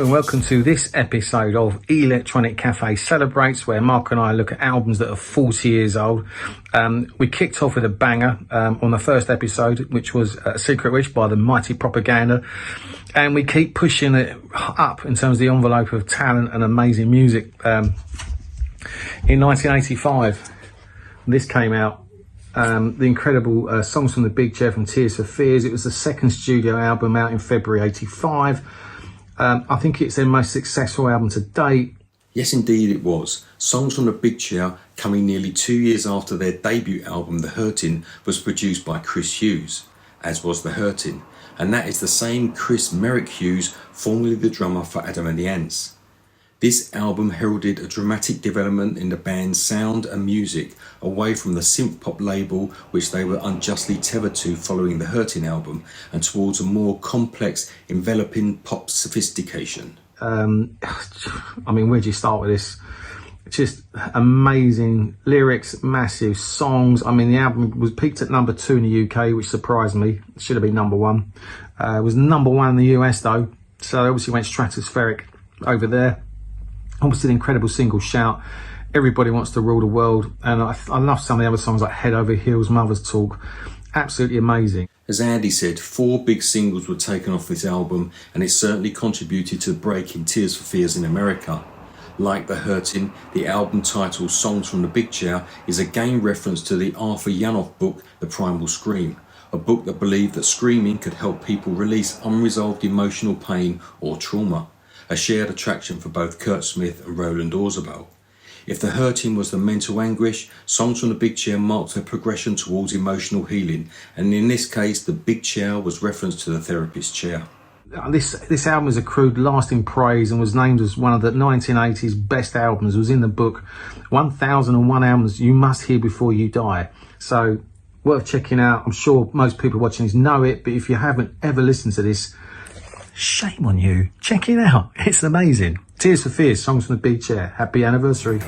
and welcome to this episode of Electronic Cafe Celebrates, where Mark and I look at albums that are 40 years old. We kicked off with a banger on the first episode, which was Secret Wish by the Mighty Propaganda, and we keep pushing it up in terms of the envelope of talent and amazing music. In 1985, this came out, the incredible Songs from the Big Chair from Tears for Fears. It was the second studio album out in February 85. I think it's their most successful album to date. Yes, indeed it was. Songs from the Big Chair, coming nearly 2 years after their debut album The Hurtin', was produced by Chris Hughes, as was The Hurtin', and that is the same Chris Merrick Hughes, formerly the drummer for Adam and the Ants. This album heralded a dramatic development in the band's sound and music, away from the Synthpop label which they were unjustly tethered to following the Hurtin' album, and towards a more complex, enveloping pop sophistication. I mean, where do you start with this? Just amazing lyrics, massive songs. I mean, the album was peaked at number 2 in the UK, which surprised me. It should have been number 1. It was number 1 in the US though, so obviously went stratospheric over there. Obviously an incredible single shout. Everybody Wants to Rule the World, and I love some of the other songs like Head Over Heels, Mother's Talk. Absolutely amazing. As Andy said, 4 big singles were taken off this album, and it certainly contributed to the break in Tears for Fears in America. Like The Hurtin', the album title Songs from the Big Chair is again reference to the Arthur Janoff book The Primal Scream, a book that believed that screaming could help people release unresolved emotional pain or trauma, a shared attraction for both Kurt Smith and Roland Orzabal. If The Hurtin' was the mental anguish, Songs from the Big Chair marked a progression towards emotional healing, and in this case the Big Chair was reference to the therapist's chair. This album has accrued lasting praise and was named as one of the 1980s best albums. It was in the book 1001 albums you must hear before you die. So worth checking out. I'm sure most people watching this know it, but if you haven't ever listened to this, shame on you. Check it out. It's amazing. Tears for Fears, Songs from the Big Chair. Happy anniversary.